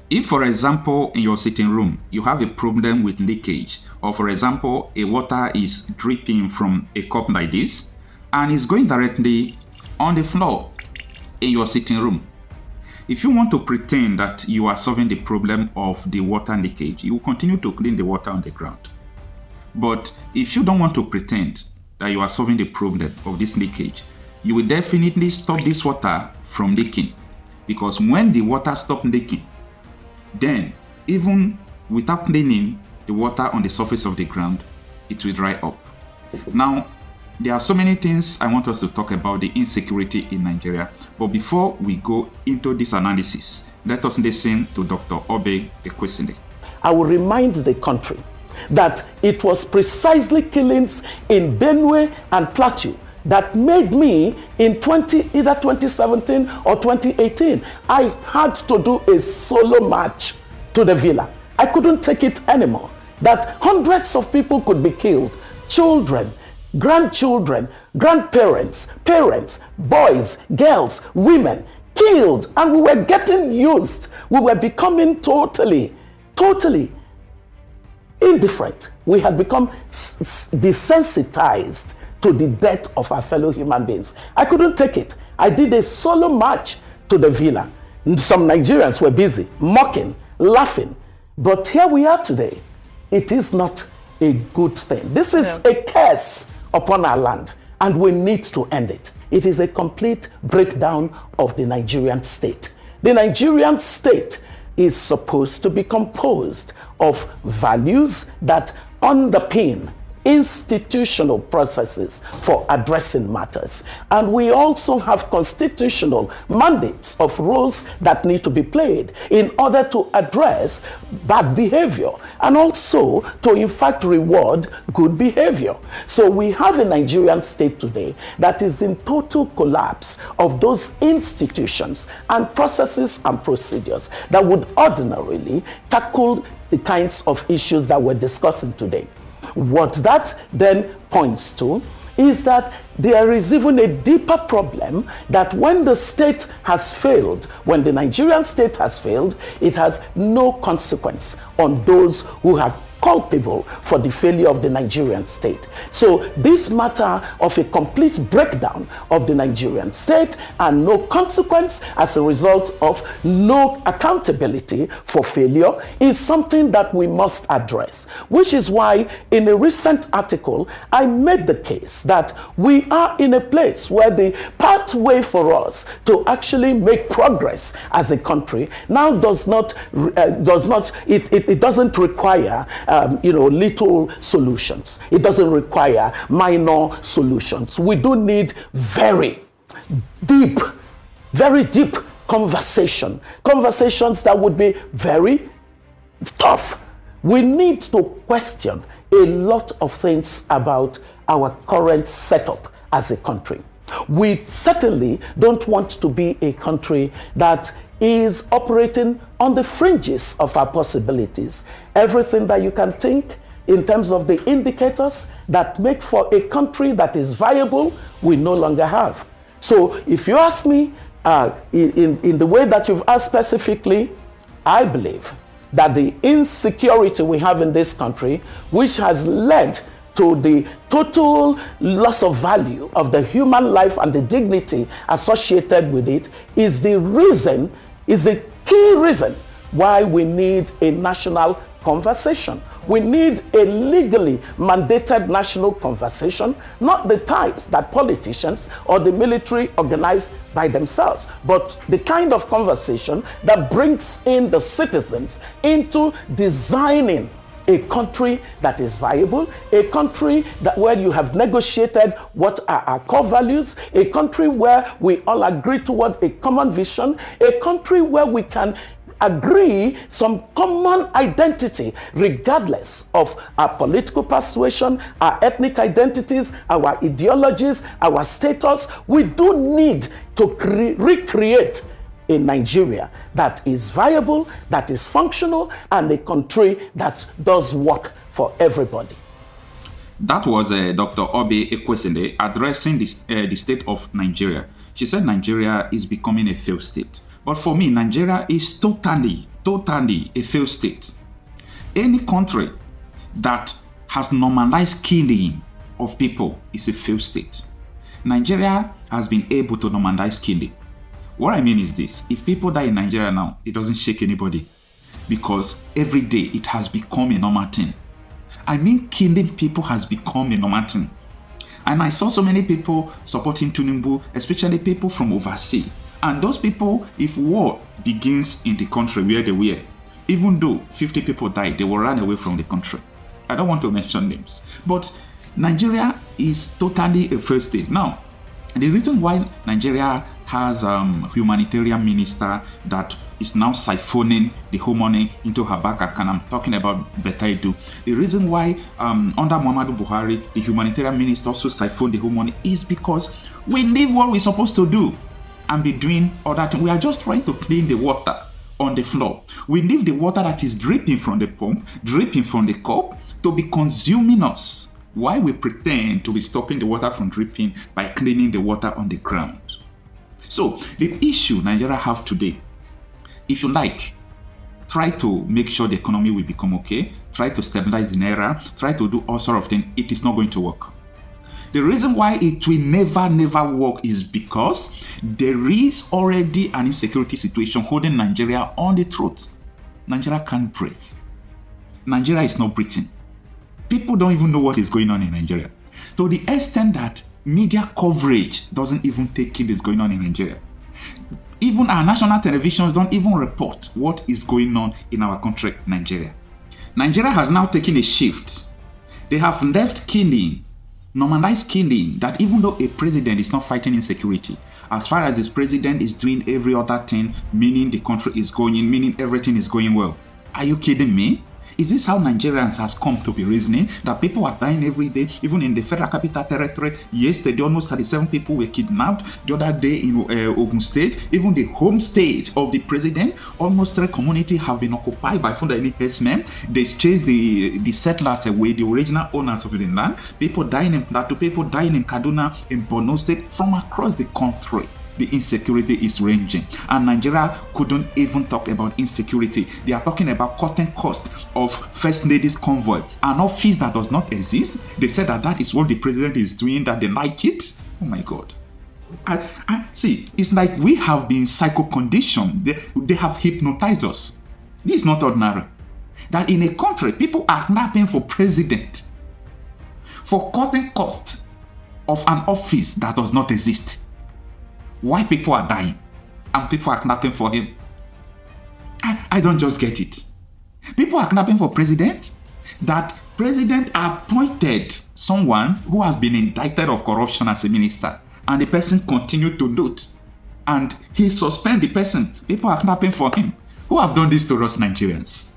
If, for example, in your sitting room, you have a problem with leakage, or for example, a water is dripping from a cup like this, and it's going directly on the floor in your sitting room. If you want to pretend that you are solving the problem of the water leakage, you will continue to clean the water on the ground. But if you don't want to pretend that you are solving the problem of this leakage, you will definitely stop this water from leaking. Because when the water stops leaking, then even without cleaning the water on the surface of the ground, it will dry up. Now, there are so many things I want us to talk about the insecurity in Nigeria. But before we go into this analysis, let us listen to Dr. Obi Ekwezili. I will remind the country that it was precisely killings in Benue and Plateau that made me in either 2017 or 2018, I had to do a solo march to the villa. I couldn't take it anymore. That hundreds of people could be killed. Children, grandchildren, grandparents, parents, boys, girls, women, killed. And we were getting used. We were becoming totally indifferent. We had become desensitized to the death of our fellow human beings. I couldn't take it. I did a solo march to the villa. Some Nigerians were busy, mocking, laughing. But here we are today. It is not a good thing. This is a curse upon our land, and we need to end it. It is a complete breakdown of the Nigerian state. The Nigerian state is supposed to be composed of values that underpin institutional processes for addressing matters. And we also have constitutional mandates of roles that need to be played in order to address bad behavior and also to in fact reward good behavior. So we have a Nigerian state today that is in total collapse of those institutions and processes and procedures that would ordinarily tackle the kinds of issues that we're discussing today. What that then points to is that there is even a deeper problem that when the state has failed, when the Nigerian state has failed, it has no consequence on those who have culpable for the failure of the Nigerian state. So this matter of a complete breakdown of the Nigerian state and no consequence as a result of no accountability for failure is something that we must address, which is why in a recent article I made the case that we are in a place where the pathway for us to actually make progress as a country now doesn't require little solutions. It doesn't require minor solutions. We do need very deep conversations that would be very tough. We need to question a lot of things about our current setup as a country. We certainly don't want to be a country that is operating on the fringes of our possibilities. Everything that you can think in terms of the indicators that make for a country that is viable, we no longer have. So if you ask me, in the way that you've asked specifically, I believe that the insecurity we have in this country, which has led to the total loss of value of the human life and the dignity associated with it, is the key reason why we need a national conversation. We need a legally mandated national conversation, not the types that politicians or the military organize by themselves, but the kind of conversation that brings in the citizens into designing a country that is viable, a country where you have negotiated what are our core values, a country where we all agree toward a common vision, a country where we can agree some common identity regardless of our political persuasion, our ethnic identities, our ideologies, our status. We do need to recreate a Nigeria that is viable, that is functional, and a country that does work for everybody. That was Dr. Obi Ekwezili addressing the state of Nigeria. She said Nigeria is becoming a failed state. But for me, Nigeria is totally a failed state. Any country that has normalized killing of people is a failed state. Nigeria has been able to normalize killing. What I mean is this: if people die in Nigeria now, it doesn't shake anybody because every day it has become a normal thing. I mean, killing people has become a normal thing. And I saw so many people supporting Tinubu, especially people from overseas. And those people, if war begins in the country where they were, even though 50 people died, they will run away from the country. I don't want to mention names. But Nigeria is totally a failed state. Now, the reason why Nigeria has a humanitarian minister that is now siphoning the whole money into her bank account, I'm talking about Betaidu. The reason why under Muhammadu Buhari, the humanitarian minister also siphoned the whole money is because we leave what we're supposed to do and be doing other things. We are just trying to clean the water on the floor. We leave the water that is dripping from the pump, dripping from the cup, to be consuming us. Why we pretend to be stopping the water from dripping by cleaning the water on the ground. So the issue Nigeria have today, if you like, try to make sure the economy will become okay, try to stabilize the naira, try to do all sort of things, it is not going to work. The reason why it will never work is because there is already an insecurity situation holding Nigeria on the throat. Nigeria can't breathe. Nigeria is not breathing. People don't even know what is going on in Nigeria. To the extent that media coverage doesn't even take in what is going on in Nigeria. Even our national televisions don't even report what is going on in our country, Nigeria. Nigeria has now taken a shift. They have left killing, normalized killing, that even though a president is not fighting insecurity, as far as this president is doing every other thing, meaning the country is going, meaning everything is going well. Are you kidding me? Is this how Nigerians has come to be reasoning? That people are dying every day, even in the Federal Capital Territory. Yesterday, almost 37 people were kidnapped. The other day in Ogun State, even the home state of the president, almost 3 communities have been occupied by Fulani herdsmen. They chased the settlers away, the original owners of the land. People dying in Plateau, people dying in Kaduna, in Borno State, from across the country. The insecurity is ranging, and Nigeria couldn't even talk about insecurity. They are talking about cutting costs of First Lady's convoy, an office that does not exist. They said that is what the president is doing, that they like it. Oh my God. I see, it's like we have been psycho-conditioned. They have hypnotized us. This is not ordinary. That in a country, people are knapping for president, for cutting costs of an office that does not exist. Why people are dying and people are knapping for him? I don't just get it. People are knapping for president. That president appointed someone who has been indicted of corruption as a minister, and the person continued to do it, and he suspend the person. People are knapping for him. Who have done this to us Nigerians?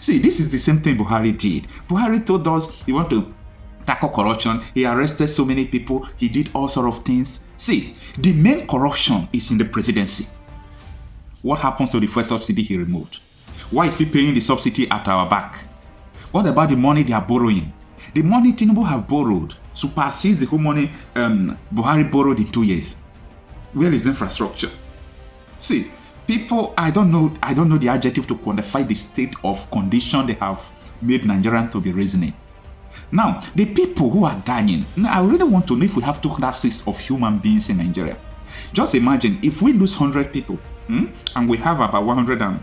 See, this is the same thing Buhari did. Buhari told us he want to tackle corruption. He arrested so many people. He did all sort of things. See, the main corruption is in the presidency. What happens to the first subsidy he removed? Why is he paying the subsidy at our back? What about the money they are borrowing? The money Tinubu have borrowed supersedes the whole money Buhari borrowed in 2 years. Where is the infrastructure? See, people, I don't know the adjective to quantify the state of condition they have made Nigerians to be reasoning. Now, the people who are dying, I really want to know if we have 206 of human beings in Nigeria. Just imagine if we lose 100 people and we have about 100 and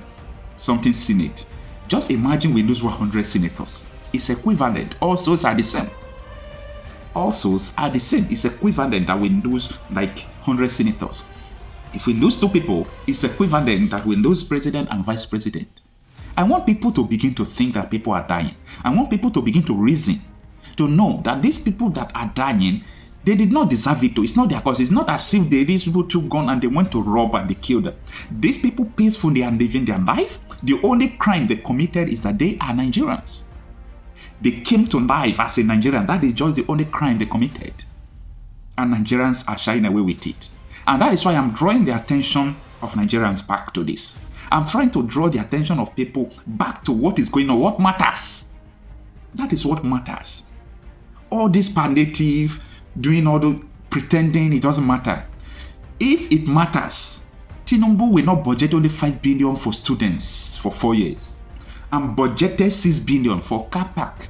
something senate. Just imagine we lose 100 senators. It's equivalent. All souls are the same. All souls are the same. It's equivalent that we lose like 100 senators. If we lose 2 people, it's equivalent that we lose president and vice president. I want people to begin to think that people are dying. I want people to begin to reason, to know that these people that are dying, they did not deserve it. It's not their cause. It's not as if these people took gun and they went to rob and they killed them. These people peacefully are living their life. The only crime they committed is that they are Nigerians. They came to life as a Nigerian. That is just the only crime they committed. And Nigerians are shying away with it. And that is why I'm drawing the attention of Nigerians back to this. I'm trying to draw the attention of people back to what is going on, what matters. That is what matters. All this palliative, doing all the pretending, it doesn't matter. If it matters, Tinubu will not budget only 5 billion for students for 4 years and budgeted 6 billion for car park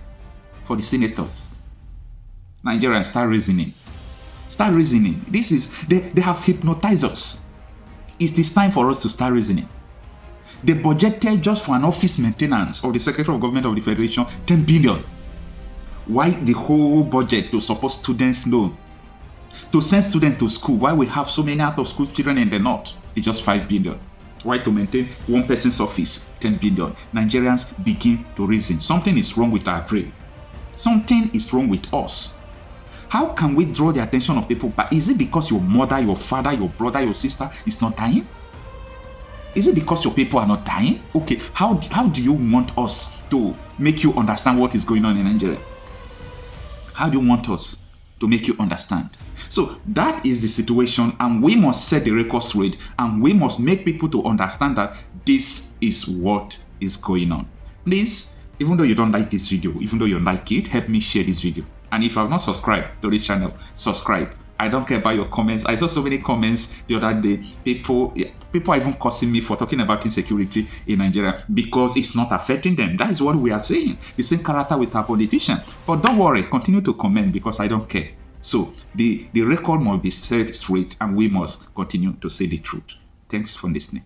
for the senators. Nigerians, start reasoning. Start reasoning. They have hypnotized us. It is time for us to start reasoning. They budgeted just for an office maintenance of the Secretary of Government of the Federation 10 billion. Why the whole budget to support students' loan? To send students to school, why we have so many out-of-school children in the north? It's just 5 billion. Why to maintain one person's office? 10 billion. Nigerians begin to reason. Something is wrong with our brain. Something is wrong with us. How can we draw the attention of people? But is it because your mother, your father, your brother, your sister is not dying? Is it because your people are not dying? Okay, how do you want us to make you understand what is going on in Nigeria? How do you want us to make you understand? So that is the situation, and we must set the record straight, and we must make people to understand that this is what is going on. Please, even though you don't like this video, even though you like it, help me share this video. And if you have not subscribed to this channel, subscribe. I don't care about your comments. I saw so many comments the other day. People are even cursing me for talking about insecurity in Nigeria because it's not affecting them. That is what we are saying. The same character with our politician. But don't worry, continue to comment because I don't care. So the record must be set straight, and we must continue to say the truth. Thanks for listening.